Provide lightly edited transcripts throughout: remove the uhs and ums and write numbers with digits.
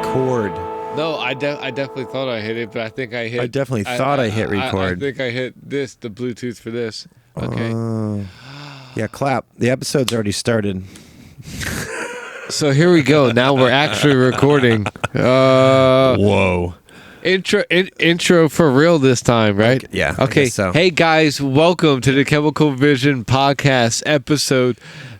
record. No, I definitely thought I hit it, but I think I hit. I definitely thought I hit record. I think I hit the Bluetooth for this. Okay. Yeah, clap. The episode's already started. So here we go. Now we're actually recording. Whoa. Intro for real this time, right? Okay, yeah. Okay. So. Hey guys, welcome to the Chemical Vision podcast episode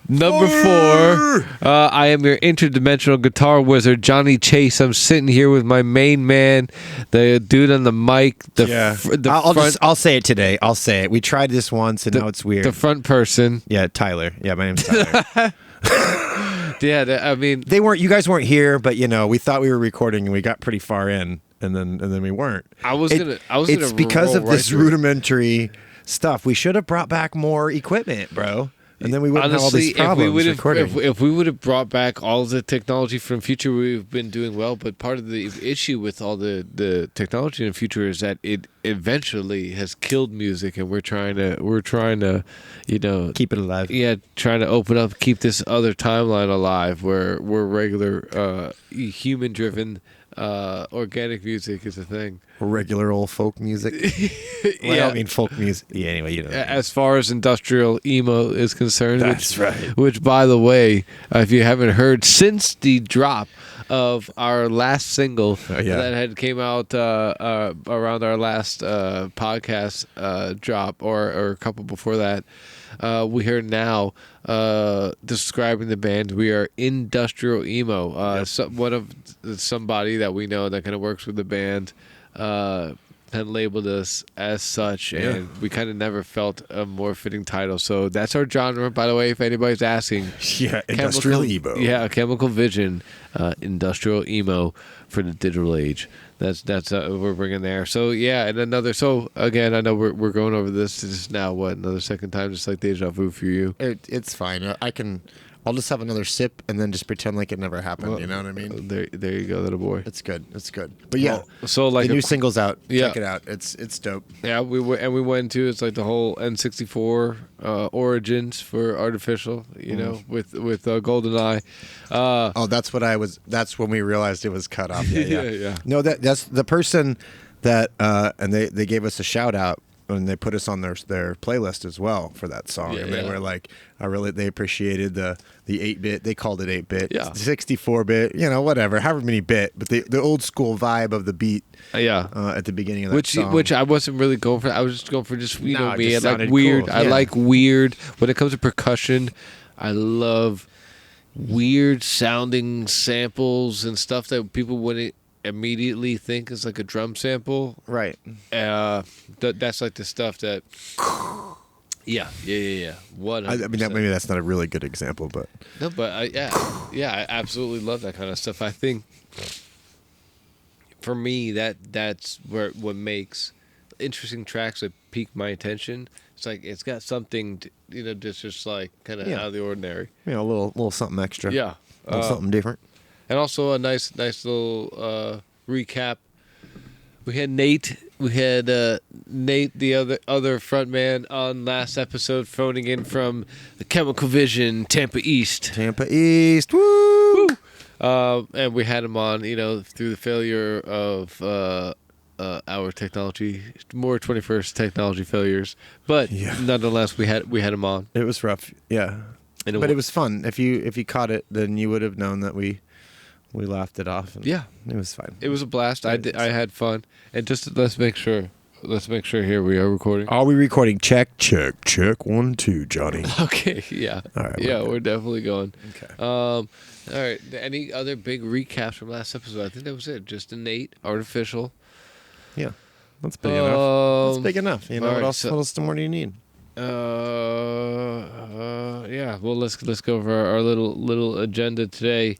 number 4. I am your interdimensional guitar wizard, Johnny Chase. I'm sitting here with my main man, the dude on the mic. I'll say it today. I'll say it. We tried this once, and now it's weird. The front person. Yeah, Tyler. Yeah, my name's Tyler. Yeah, I mean, You guys weren't here, but we thought we were recording, and we got pretty far in, and then we weren't. It's because of this right rudimentary stuff. We should have brought back more equipment, bro. And then we wouldn't have all these problems recording. If we would have brought back all the technology from future, we've been doing well. But part of the issue with all the technology in the future is that it eventually has killed music, and we're trying to, keep it alive. Yeah, trying to open up, keep this other timeline alive, where regular human-driven organic music is a thing. Regular old folk music. Well, Yeah. I mean folk music. Yeah, anyway, As far as industrial emo is concerned, That's right. Which, by the way, if you haven't heard, since the drop of our last single that had came out around our last podcast drop, or a couple before that, we are now describing the band. We are Industrial Emo. Somebody that we know that kind of works with the band had labeled us as such, and we kind of never felt a more fitting title. So that's our genre, by the way, if anybody's asking. Yeah, Industrial Emo. Yeah, Chemical Vision, Industrial Emo for the digital age. That's we're bringing there. So yeah, and so again, I know we're going over this. This is now another second time, just like deja vu for you. It's fine. I'll just have another sip and then just pretend like it never happened. Well, you know what I mean? There you go, little boy. It's good. But yeah, so like the new single's out. Yeah. Check it out. It's dope. Yeah, we went to, it's like the whole N64 origins for Artificial, with GoldenEye. That's when we realized it was cut off. Yeah. Yeah. No, that's the person that and they gave us a shout out. And they put us on their playlist as well for that song, and they were like, they appreciated the 8-bit. They called it 8-bit, 64-bit, whatever, however many bit, but the old school vibe of the beat, at the beginning of that song. Which I wasn't really going for. I was just going for me. I like weird. Cool. I like weird. When it comes to percussion, I love weird sounding samples and stuff that people wouldn't immediately think is like a drum sample, right? That's like the stuff that yeah what I mean, maybe that's not a really good example, but no, but I absolutely love that kind of stuff. I think for me that's what makes interesting tracks that pique my attention. It's like it's got something just like kind of out of the ordinary, a little something extra, something different. And also a nice little recap. We had Nate. Nate, the other frontman, on last episode, phoning in from the Chemical Vision, Tampa East. Woo! And we had him on, through the failure of our technology, more 21st technology failures. But nonetheless, we had him on. It was rough, yeah. But it was fun. If you caught it, then you would have known that we laughed it off. And it was fine. It was a blast. I had fun. And just let's make sure here we are recording. Are we recording? Check 1 2, Johnny. Okay, yeah. All right. We're definitely going. Okay. All right. Any other big recaps from last episode? I think that was it. Just a Nate, Artificial. Yeah. That's big enough. That's big enough. What else more do you need? Yeah. Well, let's go over our little agenda today.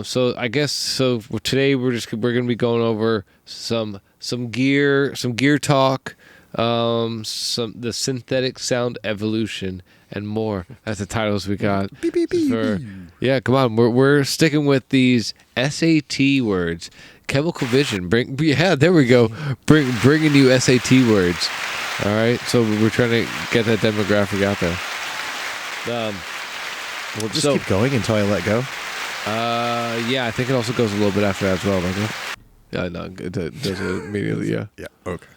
So I guess today we're gonna be going over some gear talk, the synthetic sound evolution and more. That's the titles we got. Yeah, come on. We're sticking with these SAT words. Chemical Vision. There we go. Bringing you SAT words. All right, so we're trying to get that demographic out there. We'll just keep going until I let go. Yeah, I think it also goes a little bit after that as well, doesn't it? Yeah, no, it does it immediately, yeah. Yeah, okay.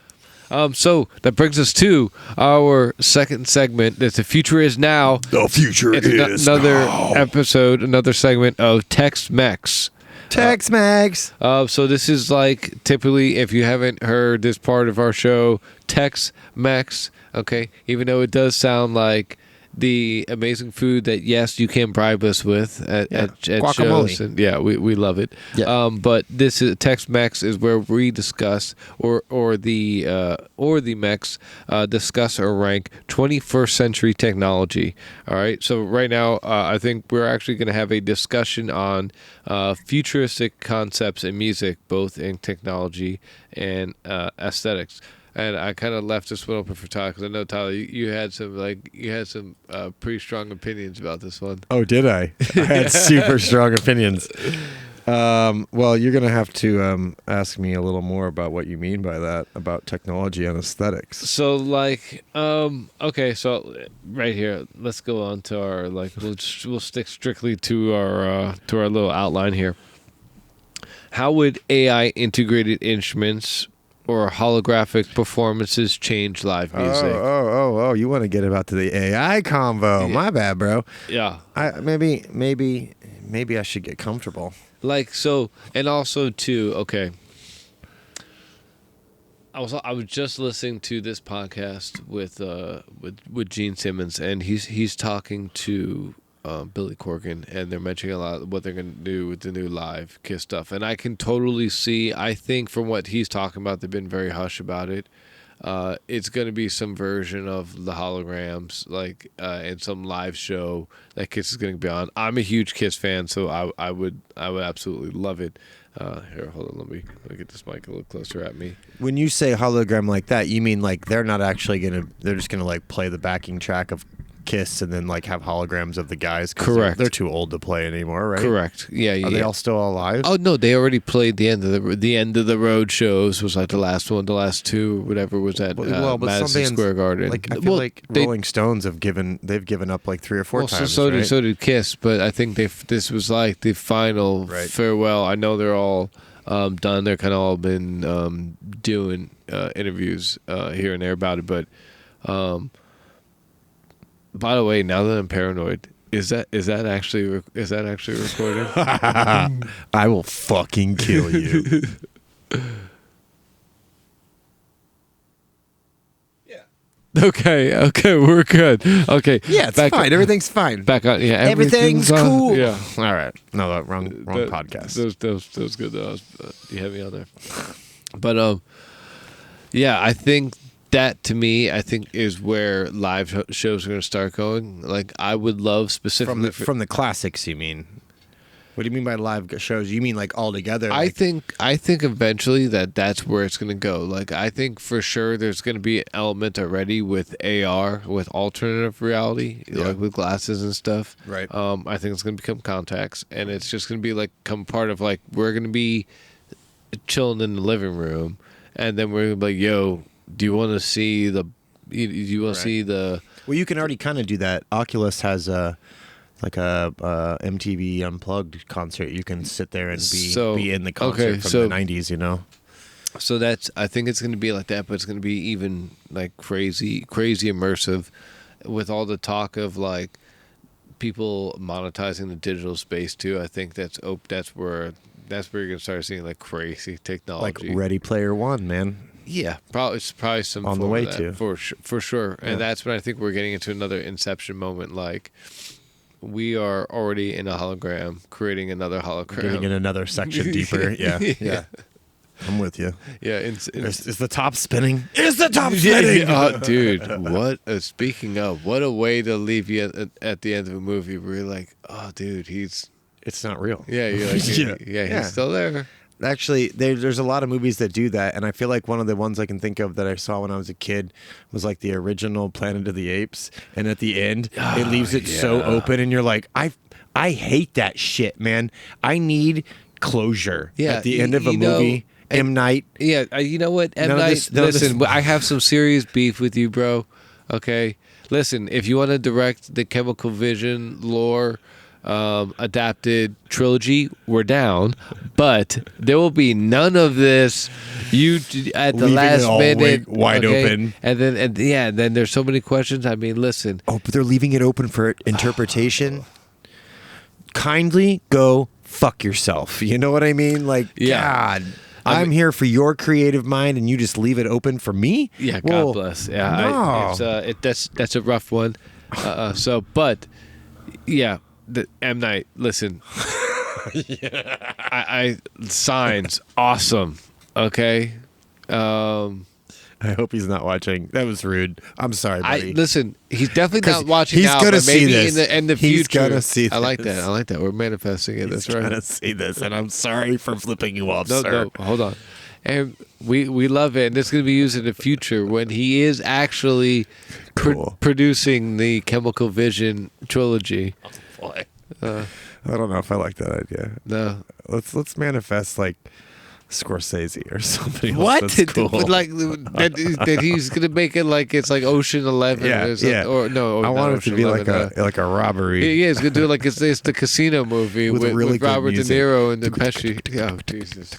So that brings us to our second segment. That the future is now. The future is another now. episode, another segment of Text Mechs. Tex-Mex. So this is like typically, if you haven't heard this part of our show, Tex Mex. Okay, even though it does sound like the amazing food that yes, you can bribe us with at guacamole. shows, and yeah, we love it. Yeah. But this is Tex Mex is where we discuss or the Mex discuss or rank 21st century technology. All right. So right now, I think we're actually going to have a discussion on futuristic concepts in music, both in technology and aesthetics. And I kind of left this one open for Tyler because I know, Tyler, you had some pretty strong opinions about this one. Oh, did I? I had super strong opinions. Well, you're going to have to ask me a little more about what you mean by that, about technology and aesthetics. So, like, okay, so right here, let's go on to our, like, we'll stick strictly to our little outline here. How would AI integrated instruments or holographic performances change live music? Oh! You want to get about to the AI convo? Yeah. My bad, bro. Yeah. Maybe I should get comfortable. Like, so, and also too. Okay. I was just listening to this podcast with Gene Simmons, and he's talking to Billy Corgan, and they're mentioning a lot of what they're going to do with the new live Kiss stuff. And I can totally see, I think from what he's talking about, they've been very hush about it. It's going to be some version of the holograms, like in some live show that Kiss is going to be on. I'm a huge Kiss fan, so I would absolutely love it. Here, hold on, let me get this mic a little closer at me. When you say hologram like that, you mean like they're not actually they're just gonna like play the backing track of Kiss and then like have holograms of the guys. Correct. They're too old to play anymore, right? Correct. Yeah. Are they all still alive? Oh no, they already played the end of the road shows. Was like the last one, the last two, whatever was at Madison Square Garden. Like I feel like Rolling Stones they've given up like 3 or 4 times. So right? did Kiss, but I think this was like the final farewell. I know they're all done. They're kind of all been doing interviews here and there about it, but. By the way, now that I'm paranoid, is that actually recorded? I will fucking kill you. Yeah. Okay, we're good. Okay. Yeah, it's fine. Everything's fine. Back on. Yeah, everything's cool. Yeah. All right. No, wrong podcast. That was good though. You had me on there. But yeah, I think. That to me, I think, is where live shows are going to start going. Like, I would love specifically from the classics. You mean? What do you mean by live shows? You mean like all together? I think eventually that's where it's going to go. Like, I think for sure there's going to be an element already with AR, with alternative reality, like with glasses and stuff. Right. I think it's going to become contacts, and it's just going to be like come part of like we're going to be chilling in the living room, and then we're going to be like, yo. Do you want to see the? Do you want to see the? Well, you can already kind of do that. Oculus has a MTV Unplugged concert. You can sit there and be in the concert from the '90s. You know. So I think it's going to be like that, but it's going to be even like crazy immersive, with all the talk of like people monetizing the digital space too. I think that's where you're going to start seeing like crazy technology, like Ready Player One, man. Yeah, it's probably some on the way to for sure, and that's when I think we're getting into another Inception moment. Like we are already in a hologram, creating another hologram, getting in another section deeper. Yeah. I'm with you. Yeah, is the top spinning? Is the top spinning? Oh, dude, what? Speaking of, what a way to leave you at the end of a movie where you're like, oh, dude, it's not real. Yeah, you're like, he's still there. Actually, there's a lot of movies that do that, and I feel like one of the ones I can think of that I saw when I was a kid was like the original Planet of the Apes, and at the end, it leaves it so open, and you're like, I hate that shit, man. I need closure at the end of a movie. M. Night. Yeah, you know what, M. Night, listen, I have some serious beef with you, bro, okay? Listen, if you want to direct the Chemical Vision lore adapted trilogy, we're down. But there will be none of this. You at the Leaving last it all minute, wide open, and then there's so many questions. I mean, listen. Oh, but they're leaving it open for interpretation. Kindly go fuck yourself. You know what I mean? Like, God. I'm here for your creative mind, and you just leave it open for me. Yeah, God bless. Yeah, no. That's a rough one. But yeah, the M Night. Listen, I signs awesome. Okay. I hope he's not watching. That was rude. I'm sorry, buddy. Listen, he's definitely not watching he's now, gonna but maybe see this. in the future. He's gonna see this. I like that. We're manifesting it. That's right. He's gonna see this, and I'm sorry for flipping you off, sir. No, hold on. And we love it. And this is going to be used in the future when he is actually producing the Chemical Vision trilogy. Oh, boy. I don't know if I like that idea. No. Let's manifest like Scorsese or something else. What? That's cool. Like that he's gonna make it like it's like Ocean 11. Or no, I want it to be 11, like a robbery. Yeah, he's gonna do it like it's the casino movie with Robert De Niro and Pesci. Oh Jesus.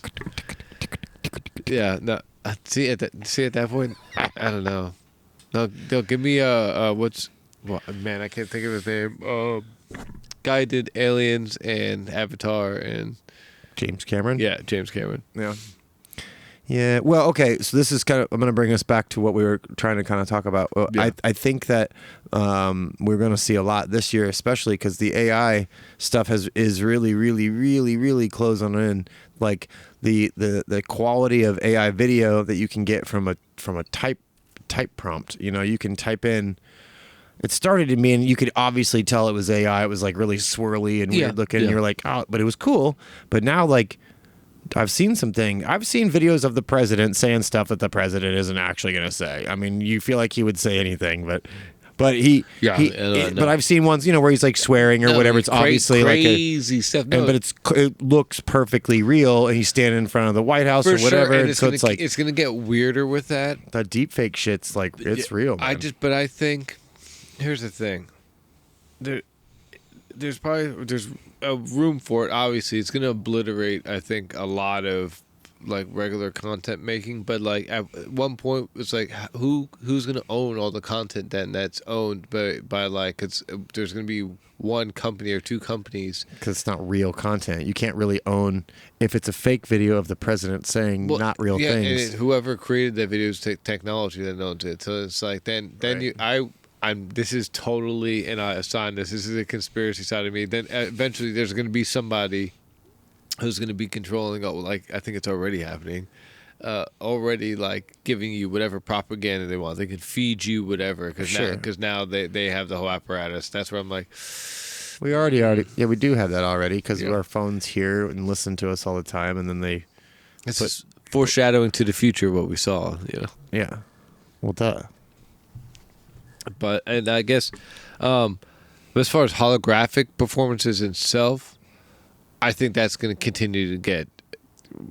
Yeah, no. See at that point, I don't know. No, give me man, I can't think of his name. Guy did Aliens and Avatar and. James Cameron? Yeah, James Cameron. Yeah. Yeah. Well, okay. So this is I'm going to bring us back to what we were trying to kind of talk about. I think that we're going to see a lot this year, especially because the AI stuff is really, really, really, really closing in. Like the quality of AI video that you can get from a type prompt. You know, you can type in. It started to me, and you could obviously tell it was AI. It was like really swirly and weird looking. And you're like, oh, but it was cool. But now, like, I've seen videos of the president saying stuff that the president isn't actually going to say. I mean, you feel like he would say anything, but but I've seen ones, where he's like swearing or whatever. It's obviously crazy like stuff. But it looks perfectly real, and he's standing in front of the White House or whatever. Sure. And so it's like it's gonna get weirder with that. The deep fake shit's like it's real. Man. I think. Here's the thing. There's a room for it. Obviously, it's going to obliterate, I think, a lot of like regular content making. But like at one point, it's like who's going to own all the content then that's owned by like there's going to be one company or two companies because it's not real content. You can't really own if it's a fake video of the president saying not real things. And whoever created that video is technology that owns it. So it's like then right. This is totally, and I assign this is a conspiracy side of me. Then eventually there's going to be somebody who's going to be controlling, like I think it's already happening, already like giving you whatever propaganda they want. They can feed you whatever because now they have the whole apparatus. That's where I'm like, we we do have that already because our phones hear and listen to us all the time, and then they. This is foreshadowing to the future what we saw. Yeah. Well, duh. But and I guess, as far as holographic performances itself, I think that's going to continue to get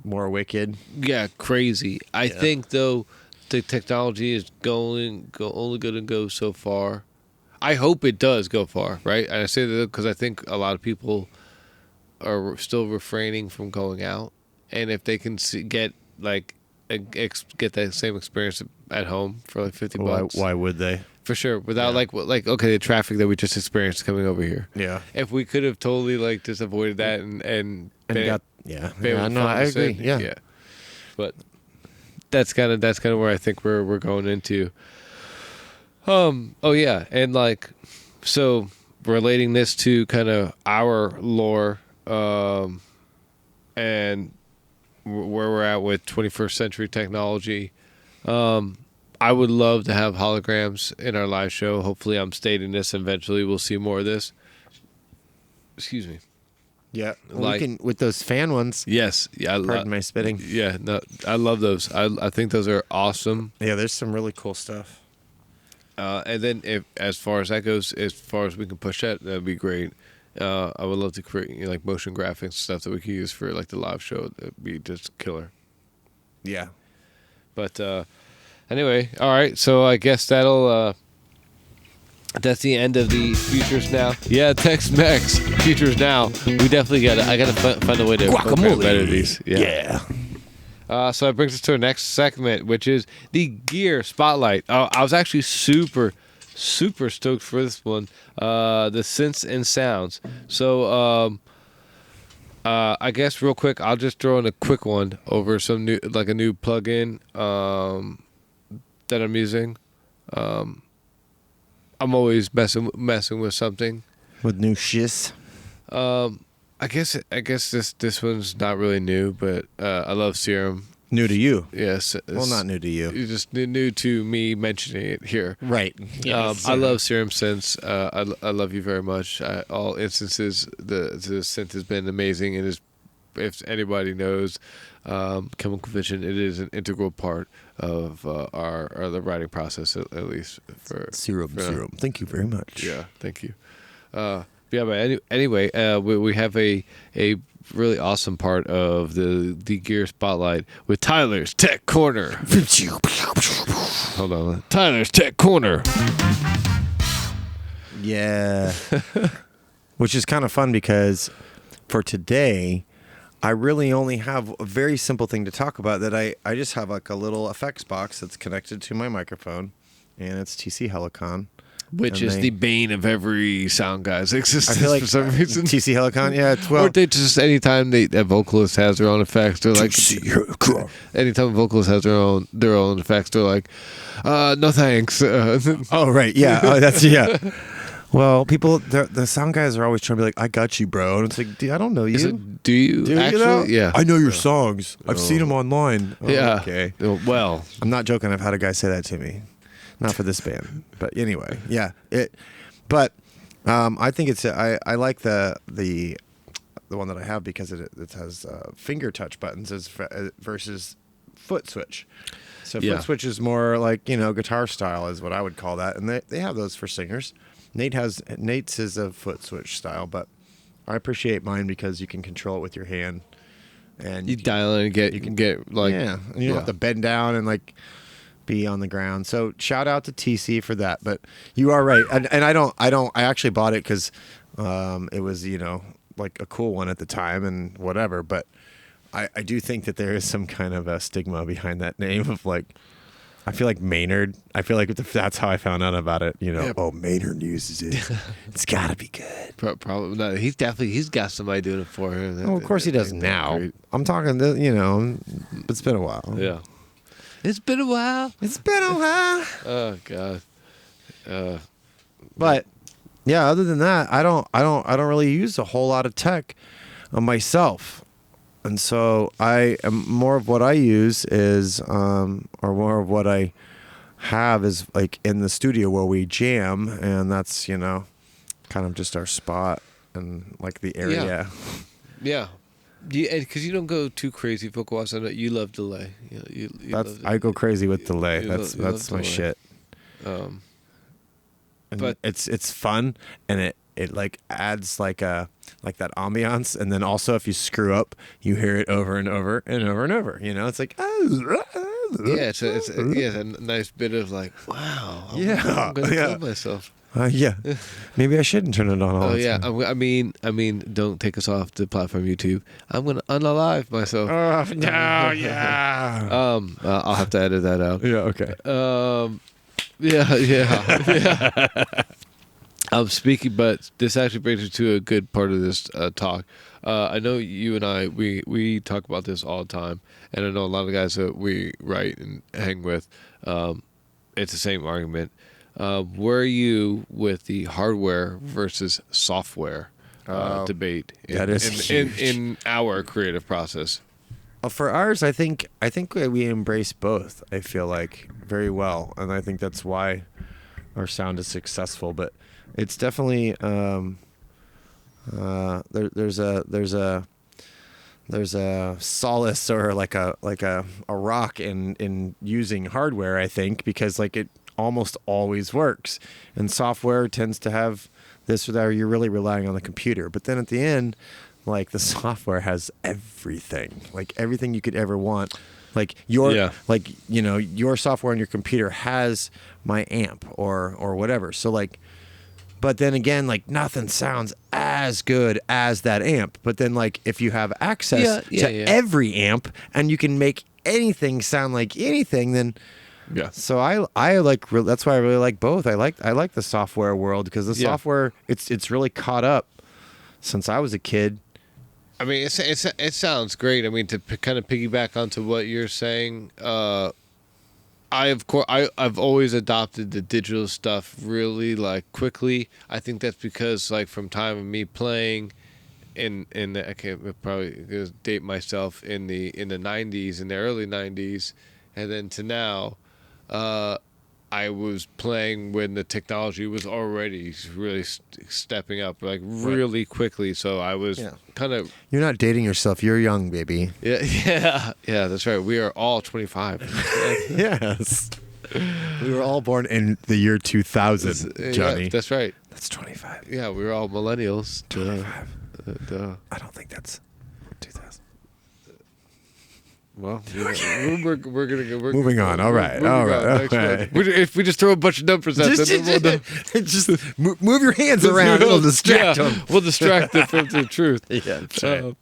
more wicked. Yeah, crazy. I think though the technology is only going to go so far. I hope it does go far, right? And I say that because I think a lot of people are still refraining from going out, and if they can get that same experience at home for like $50, why would they? For sure, without okay, the traffic that we just experienced coming over here. Yeah. If we could have totally like just avoided that and got I agree. Yeah. But that's kind of where I think we're going into. Oh yeah, and like so relating this to kind of our lore, and where we're at with 21st century technology. I would love to have holograms in our live show. Hopefully, I'm stating this. Eventually, we'll see more of this. Excuse me. Yeah, well, we can with those fan ones. Yes, yeah. Pardon my spitting. Yeah, no, I love those. I think those are awesome. Yeah, there's some really cool stuff. And then, as far as that goes, as far as we can push that'd be great. I would love to create like motion graphics stuff that we could use for like the live show. That'd be just killer. Yeah, but. Anyway, all right. So I guess that'll That's the end of the Futures Now. Yeah, Tex Mex Futures Now. We definitely I gotta find a way to Guacamole. better these. Yeah. So that brings us to our next segment, which is the Gear Spotlight. I was actually super stoked for this one. The synths and sounds. So I guess real quick, I'll just throw in a quick one over some new, like a new plugin that I'm using. I'm always messing with something. With new shiz. I guess this one's not really new, but I love Serum. New to you. Yes. Well, not new to you. It's just new to me mentioning it here. Right. Yes. I love Serum synths. I love you very much. All instances, the synth has been amazing, and is, if anybody knows Chemical Vision, it is an integral part of the writing process, at least for Serum. Thank you very much. Yeah, thank you. Yeah, but anyway, we have a really awesome part of the Gear Spotlight with Tyler's Tech Corner. Hold on, Tyler's Tech Corner. Yeah. Which is kind of fun because for today, I really only have a very simple thing to talk about that I just have like a little effects box that's connected to my microphone, and it's TC Helicon. Which is the bane of every sound guy's existence. I feel like for some reason. TC Helicon, yeah. Or they just, anytime a vocalist has their own effects, they're like, anytime a vocalist has their own effects, they're like, no thanks. Oh, right, yeah. Oh, that's, yeah. Well, people, the sound guys are always trying to be like, I got you, bro. And it's like, dude, I don't know you. Do you actually? Know? Yeah. I know your songs. I've seen them online. Oh, yeah. Okay. Well. I'm not joking. I've had a guy say that to me. Not for this band. But anyway, yeah. But I think it's, I like the one that I have because it has finger touch buttons versus foot switch. So foot switch is more like, guitar style is what I would call that. And they have those for singers. Nate's is a foot switch style, but I appreciate mine because you can control it with your hand, and you dial in and you can get like, and you don't have to bend down and like be on the ground. So shout out to TC for that. But you are right, and I actually bought it because it was like a cool one at the time and whatever. But I do think that there is some kind of a stigma behind that name of like. I feel like Maynard. I feel like that's how I found out about it. Yeah. Oh, Maynard uses it. It's got to be good. Probably not. He's got somebody doing it for him. Well, of course he does now. Great. I'm talking, it's been a while. Yeah. It's been a while. Oh God. But yeah, other than that, I don't really use a whole lot of tech myself. And so I am more of what I use is, or more of what I have is like in the studio where we jam, and that's, kind of just our spot and like the area. Yeah. Because you don't go too crazy vocal-wise. I know you love delay. I go crazy with delay. That's my delay. Shit. But it's fun, and it like adds like that ambiance, and then also if you screw up, you hear it over and over and over and over. It's like it's a nice bit of like, wow. I'm gonna kill myself. Yeah, maybe I shouldn't turn it on all the time. I mean, don't take us off the platform YouTube. I'm gonna unalive myself. Oh no, yeah. I'll have to edit that out. Yeah, okay. Yeah. Speaking, but this actually brings me to a good part of this talk. I know you and I, we talk about this all the time, and I know a lot of guys that we write and hang with. It's the same argument. Where are you with the hardware versus software debate in our creative process? For ours, I think we embrace both. I feel like very well, and I think that's why our sound is successful. But it's definitely there's a solace or like a rock in using hardware, I think, because like it almost always works, and software tends to have this or that, or you're really relying on the computer. But then at the end, like the software has everything, like everything you could ever want. Like your your software on your computer has my amp or whatever. So like But then again, like nothing sounds as good as that amp. But then like if you have access to every amp and you can make anything sound like anything, then So I like that's why I really like both. I like the software world because the software it's really caught up since I was a kid. I mean, it sounds great. I mean, to kind of piggyback onto what you're saying, I've always adopted the digital stuff really like quickly. I think that's because like from time of me playing I can't probably date myself in the 90s, in the early 90s, and then to now, I was playing when the technology was already really stepping up like really quickly. So I was kind of. You're not dating yourself. You're young, baby. Yeah. That's right. We are all 25. Yes. We were all born in the year 2000, Johnny. Yeah, that's right. That's 25. Yeah, we were all millennials. 25. I don't think that's 2000. Well, we're gonna go. Moving on. All right. If we just throw a bunch of numbers at them, just move your hands around. It'll distract them. We'll distract them from the truth. Yeah. That's right.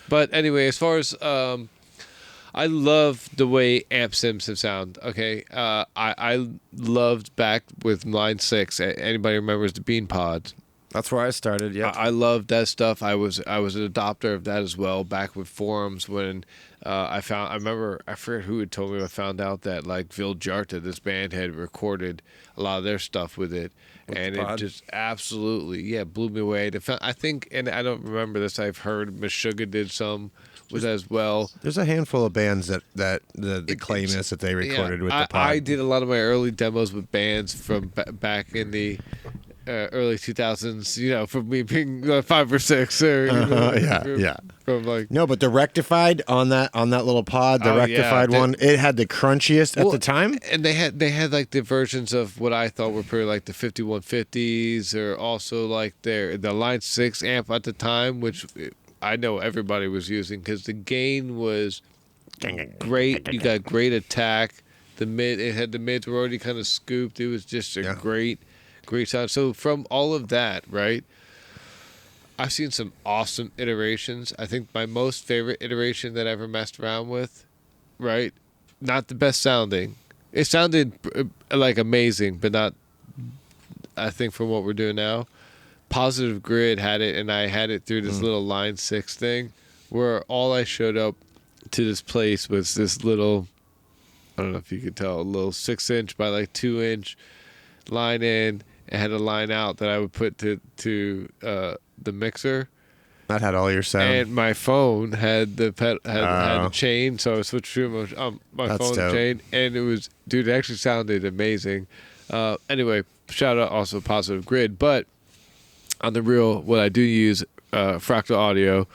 But anyway, as far as I love the way amp sims have sound. Okay, I loved back with Line 6. Anybody remembers the Bean Pod? That's where I started. Yeah, I loved that stuff. I was an adopter of that as well. Back with forums when I remember I forget who had told me. I found out that like ThOugHt, this band, had recorded a lot of their stuff with it, and it just absolutely blew me away. I think, and I don't remember this. I've heard Meshuggah did some with that as well. There's a handful of bands that the claim is that they recorded with the pod. I did a lot of my early demos with bands from back in the early 2000s, from me being 5 or 6 or from like no, but the rectified on that little pod, the rectified one, it had the crunchiest at the time, and they had like the versions of what I thought were pretty like the 5150s, or also like the Line 6 amp at the time, which I know everybody was using because the gain was great. You got great attack. It had the mids were already kind of scooped. It was just a great sound. So from all of that, right, I've seen some awesome iterations. I think my most favorite iteration that I ever messed around with, right, not the best sounding. It sounded like amazing, but not, I think, from what we're doing now. Positive Grid had it, and I had it through this little Line 6 thing, where all I showed up to this place was this little, I don't know if you could tell, a little 6-inch by like 2-inch line in. It had a line out that I would put to the mixer. That had all your sound. And my phone had the had the chain, so I switched to my phone chain, and it was, dude, it actually sounded amazing. Anyway, shout out also Positive Grid, but on the real, what I do use, Fractal Audio.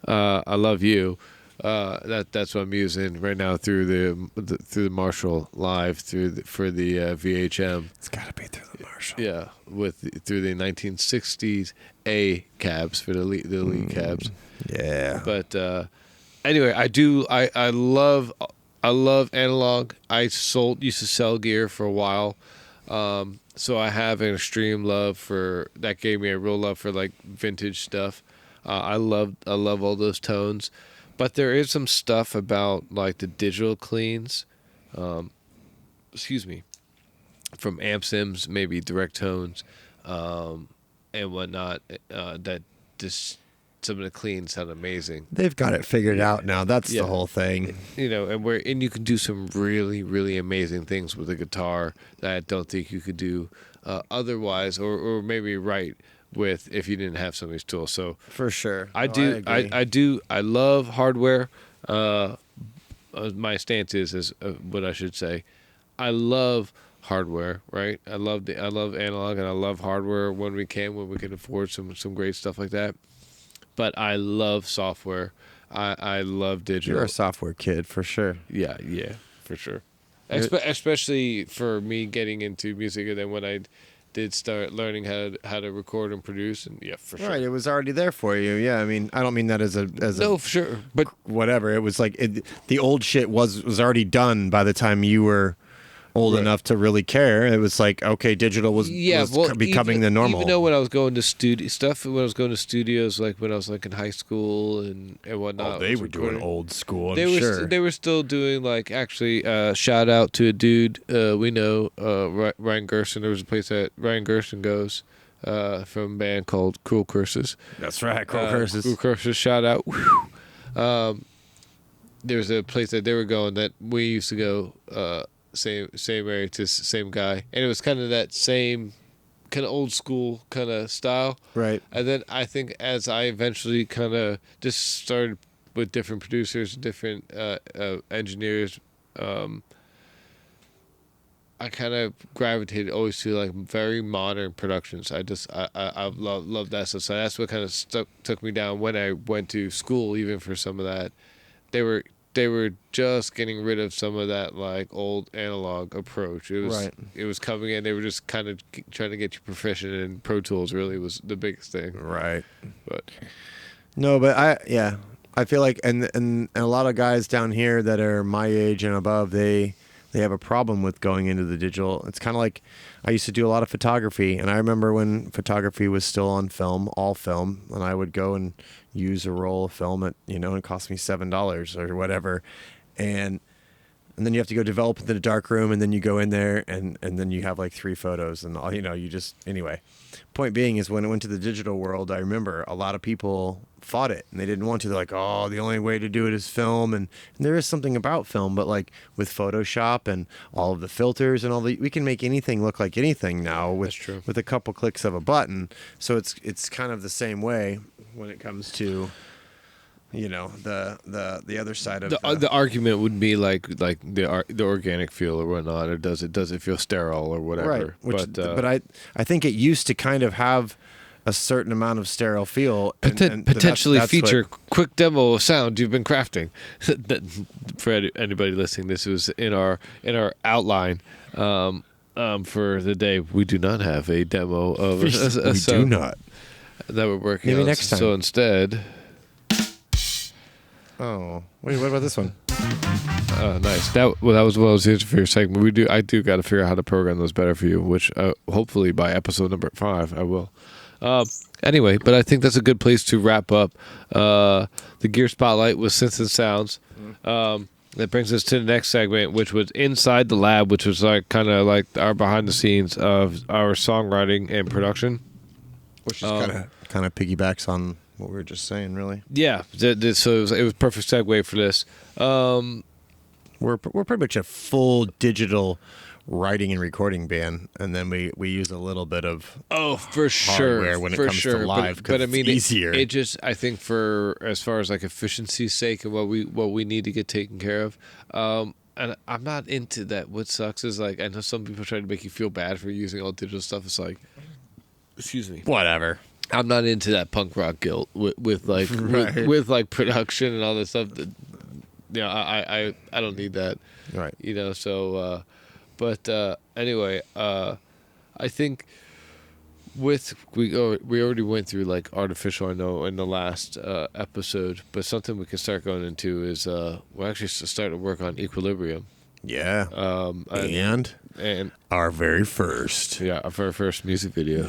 I love you. That's what I'm using right now through the Marshall Live for the VHM. It's got to be through the Marshall. Yeah, through the 1960s A cabs for the elite cabs. Yeah. But anyway, I love analog. I used to sell gear for a while. So I have an extreme love for that. Gave me a real love for like vintage stuff. I love all those tones. But there is some stuff about like the digital cleans, from amp sims, maybe direct tones, and whatnot. That just some of the cleans sound amazing. They've got it figured out now. That's the whole thing. And you can do some really, really amazing things with a guitar that I don't think you could do otherwise, or maybe with if you didn't have some of these tools. So for sure, I love hardware. My stance is what I should say. I love hardware, right? I love analog, and I love hardware when we can afford some great stuff like that. But I love software. I love digital. You're a software kid for sure. Yeah, for sure. Especially for me getting into music, and then when I did start learning how to record and produce, and for sure. Right, it was already there for you. Yeah, I mean, I don't mean that as no, for sure, but whatever. It was like the old shit was already done by the time you were old enough to really care. It was like, okay, digital was becoming the normal. Even though when I was going to when I was going to studios, like when I was like in high school and whatnot. Oh, they were doing old school. They were still doing like actually. Shout out to a dude we know, Ryan Gerson. There was a place that Ryan Gerson goes from a band called Cruel Curses. That's right, Cruel Curses. Cruel Curses. Shout out. There was a place that they were going that we used to go. Same area to same guy, and it was kind of that same kind of old school kind of style, right? And then I think as I eventually kind of just started with different producers, different engineers, I kind of gravitated always to like very modern productions. I love that stuff. So that's what kind of took me down when I went to school, even for some of that. They were just getting rid of some of that like old analog approach. It was coming in. They were just kind of trying to get you proficient in Pro Tools. Really was the biggest thing. Right. But I feel like and a lot of guys down here that are my age and above, they have a problem with going into the digital. It's kind of like I used to do a lot of photography, and I remember when photography was still on film, all film, and I would go and use a roll of film and it cost me $7 or whatever, and then you have to go develop in the dark room, and then you go in there and then you have like 3 photos and all, you just, anyway. Point being is when it went to the digital world, I remember a lot of people fought it and they didn't want to. They're like, oh, the only way to do it is film, and there is something about film, but like with Photoshop and all of the filters and we can make anything look like anything now with a couple clicks of a button. So it's kind of the same way when it comes to the other side of the argument would be like the organic feel or whatnot, or does it feel sterile or whatever, right? But I think it used to kind of have a certain amount of sterile feel, and potentially that's feature quick demo of sound you've been crafting. For anybody listening, this was in our outline for the day. We do not have a demo of we do not that we're working maybe on. Next time. So instead. Oh, wait! What about this one? Nice. That was what I was using for your segment. I do got to figure out how to program those better for you, which hopefully by episode number 5 I will. Anyway, but I think that's a good place to wrap up the Gear Spotlight with Synths and Sounds. That brings us to the next segment, which was Inside the Lab, which was like kind of like our behind the scenes of our songwriting and production, which is kind of piggybacks on what we were just saying, really. Yeah, so it was a perfect segue for this. We're pretty much a full digital writing and recording band, and then we use a little bit of for sure when it comes to live, but I mean, it's easier. It just, I think, for as far as like efficiency's sake and what we need to get taken care of. And I'm not into that. What sucks is like I know some people try to make you feel bad for using all digital stuff. It's like, excuse me, whatever. I'm not into that punk rock guilt with like right. with like production and all this stuff. That, I don't need that. Right. So, but anyway, I think we already went through like artificial. I know in the last episode, but something we can start going into is we're actually starting to work on equilibrium. Yeah. And our very first. Yeah, our very first music video.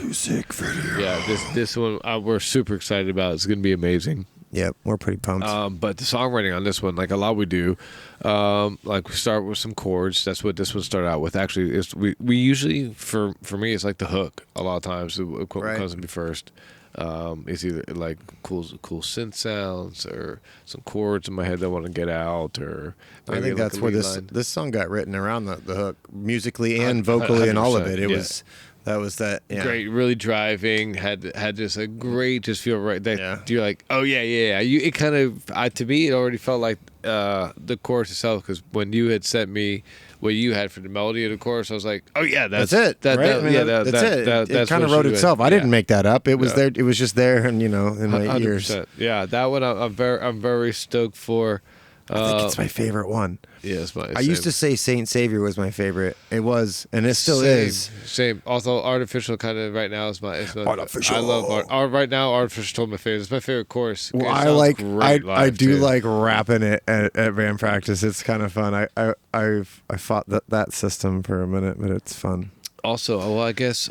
Yeah, this one we're super excited about. It's going to be amazing. Yep, we're pretty pumped. But the songwriting on this one, like a lot we do, like we start with some chords. That's what this one started out with. Actually, is we usually, for me, it's like the hook. A lot of times, what comes to me first. It's either like cool synth sounds or some chords in my head that I want to get out, or I think that's where this song got written around the hook, musically and vocally, and all of it. That was great, really driving. Had just a great just feel right. That you're like, oh yeah. It kind of to me it already felt like the chorus itself, because when you had sent me what you had for the melody of the chorus, I was like, oh yeah, that's it. That's it. It kind of wrote itself. I didn't make that up. It was there. It was just there, and in my 100%. ears. Yeah, that one I'm very stoked for. I think it's my favorite one. Yeah, it's my. I used to say Saint Savior was my favorite. It was, and it still is. Same. Also, Artificial kind of right now is my. Artificial. I love art. Right now, Artificial is my favorite. It's my favorite chorus. Well, I do like rapping it at band practice. It's kind of fun. I fought that system for a minute, but it's fun. Also, well, I guess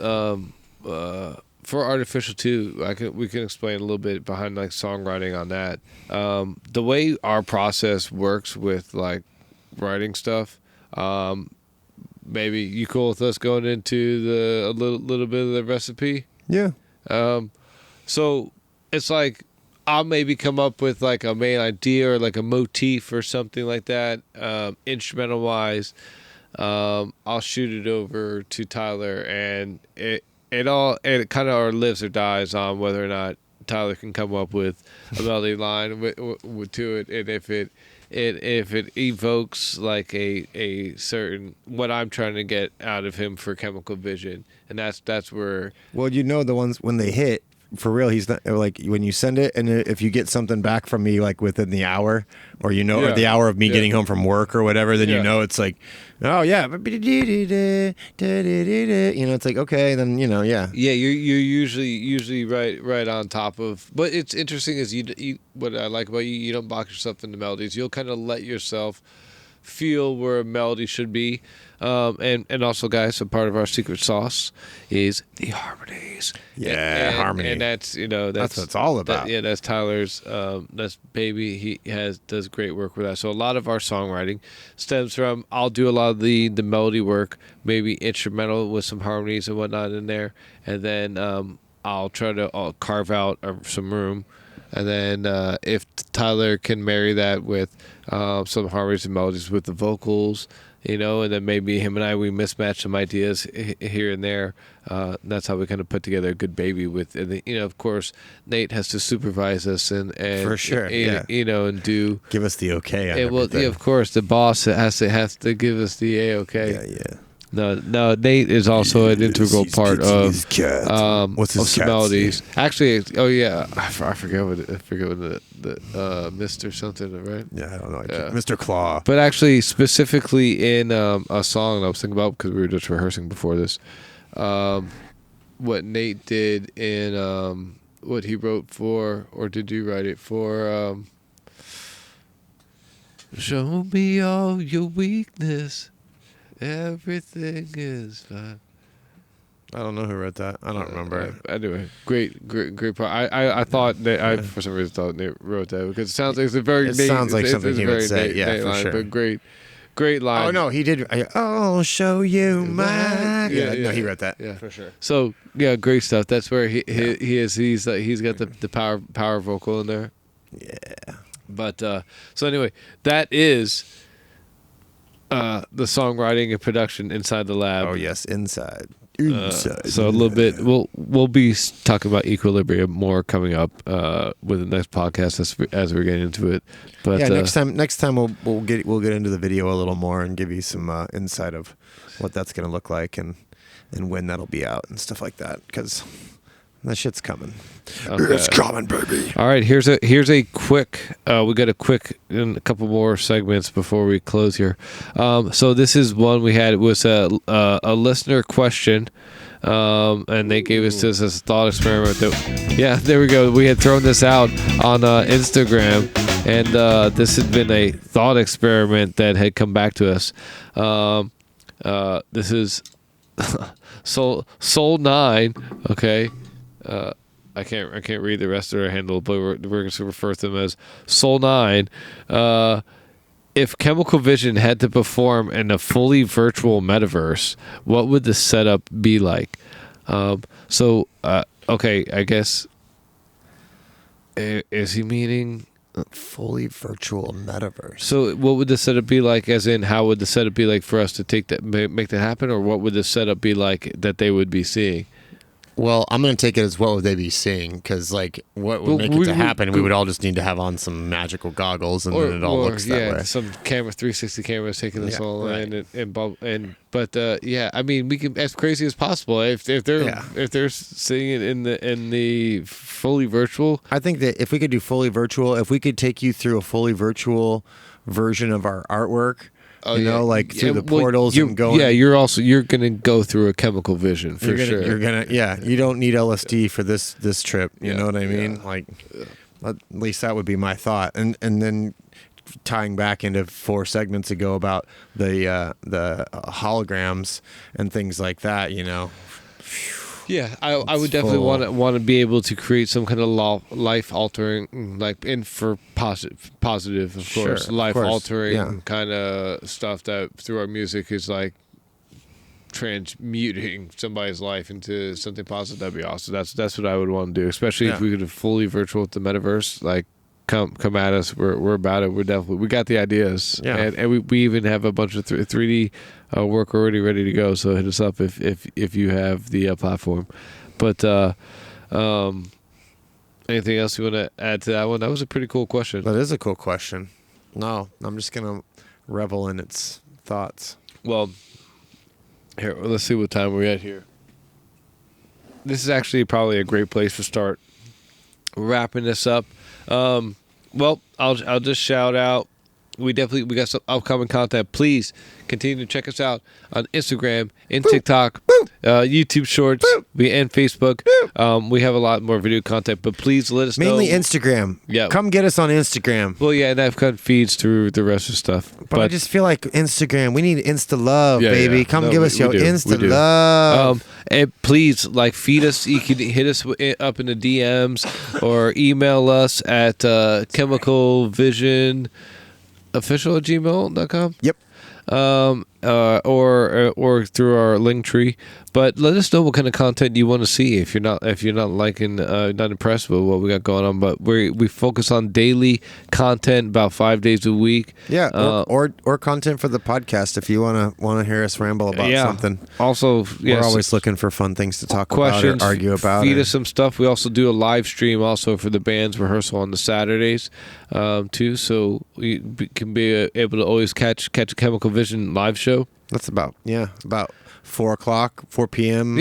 for Artificial too, we can explain a little bit behind like songwriting on that. The way our process works with like writing stuff. Maybe you cool with us going into a little bit of the recipe? Yeah. So it's like I'll maybe come up with like a main idea or like a motif or something like that, instrumental wise. I'll shoot it over to Tyler, and it kind of lives or dies on whether or not Tyler can come up with a melody line to it, and if it evokes like a certain what I'm trying to get out of him for Chemical Vision, and that's where. Well, the ones when they hit. For real, he's not like when you send it, and if you get something back from me like within the hour, or or the hour of me getting home from work or whatever, then it's like, oh yeah, it's like okay, then yeah. Yeah, you're usually right on top of. But it's interesting is you what I like about you don't box yourself into melodies. You'll kind of let yourself feel where a melody should be. And also, guys, a part of our secret sauce is the harmonies. Yeah, harmony. And that's what it's all about. That's Tyler's. That's baby. He does great work with that. So a lot of our songwriting stems from. I'll do a lot of the melody work, maybe instrumental with some harmonies and whatnot in there, and then I'll try to carve out some room. And then if Tyler can marry that with some harmonies and melodies with the vocals, and then maybe him and we mismatch some ideas here and there. That's how we kind of put together a good baby with, of course, Nate has to supervise us and for sure, and do give us the okay on everything. Well, yeah, of course, the boss has to give us the A-okay. Yeah. No, Nate is also an integral part of what's his melodies. Actually, I forget what the Mr. something, right? Yeah, I don't know. Mr. Claw. But actually, specifically in a song that I was thinking about because we were just rehearsing before this, what Nate did in what he wrote for, or did you write it for? Show me all your weakness. Everything is fine. I don't know who wrote that. I don't remember. Anyway, great part. I thought I for some reason thought Nate wrote that because it sounds like it's a very. It sounds like something he would say. Nate for line, sure. But great line. Oh no, he did. I'll show you my. Yeah, no, he wrote that. Yeah, for sure. So yeah, great stuff. That's where he is. He's got the power vocal in there. Yeah. But so anyway, that is. The songwriting and production inside the lab. Oh yes, inside. So a little bit. We'll be talking about Equilibrium more coming up with the next podcast as we're getting into it. But yeah, next time we'll get into the video a little more and give you some insight of what that's going to look like and when that'll be out and stuff like that because. That shit's coming. Okay. It's coming, baby. All right, here's a quick. We got a couple more segments before we close here. So this is one we had. It was a listener question, and they gave us this as a thought experiment. There we go. We had thrown this out on Instagram, and this had been a thought experiment that had come back to us. This is Soul 9. Okay. I can't read the rest of their handle, but we're going to refer to them as Soul 9. If Chemical Vision had to perform in a fully virtual metaverse, what would the setup be like? Okay, I guess is he meaning fully virtual metaverse? So what would the setup be like, as in how would the setup be like for us to make that happen, or what would the setup be like that they would be seeing? Well, I'm going to take it as what would they be seeing, because like what would make it to happen, we would all just need to have on some magical goggles, and then it all looks that way. Some 360 cameras taking us all in, but I mean, we can as crazy as possible if they're seeing it in the fully virtual. I think that if we could do fully virtual, if we could take you through a fully virtual version of our artwork. Oh, you know, like through the portals and going. Yeah, you're gonna go through a chemical vision for sure. You're gonna, you don't need LSD for this trip. You know what I mean? Like, at least that would be my thought. And then tying back into 4 segments ago about the holograms and things like that. You know. Yeah, I would definitely want to be able to create some kind of life altering, like for positive, of course, life altering kind of stuff that through our music is like transmuting somebody's life into something positive. That'd be awesome. That's what I would want to do, especially if we could have fully virtual with the metaverse. Like, come at us. We're about it. We got the ideas, and we even have a bunch of 3D work already ready to go. So hit us up if you have the platform. But anything else you want to add to that one? That was a pretty cool question. That is a cool question. No, I'm just gonna revel in its thoughts. Well, here, let's see what time we're at here. This is actually probably a great place to start wrapping this up. Well, I'll just shout out. We got some upcoming content. Please continue to check us out on Instagram and TikTok, YouTube Shorts, and Facebook. We have a lot more video content, but please let us know. Mainly Instagram. Yeah. Come get us on Instagram. Well, yeah, and I've cut feeds through the rest of stuff. But I just feel like Instagram, we need Insta love, baby. Yeah. Come give us your Insta love. And please, feed us. You can hit us up in the DMs or email us at chemicalvisionofficial@gmail.com. Yep. Or through our link tree. But let us know what kind of content you want to see if you're not liking not impressed with what we got going on. But we focus on daily content about 5 days a week. Yeah, or content for the podcast if you wanna hear us ramble about something. Also, we're always looking for fun things to talk about or argue about. Feed us some stuff. We also do a live stream also for the band's rehearsal on the Saturdays too. So we can be able to always catch a Chemical Vision live show. That's about 4 p.m.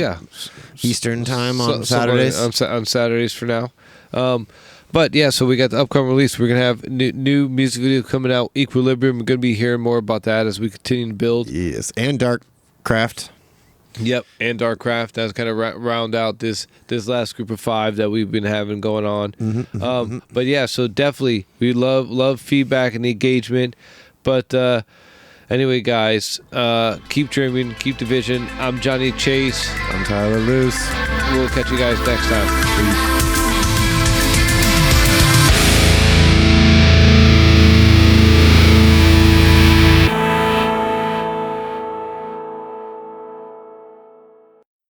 Eastern time on Saturdays. On Saturdays for now. But yeah, so we got the upcoming release. We're gonna have new music video coming out. Equilibrium. We're gonna be hearing more about that as we continue to build. Yes, and Dark Craft. Yep, and Dark Craft. That's kind of round out this last group of 5 that we've been having going on. But yeah, so definitely we love feedback and engagement. But anyway, guys, keep dreaming, keep the vision. I'm Johnny Chase. I'm Tyler Luce. We'll catch you guys next time. Peace.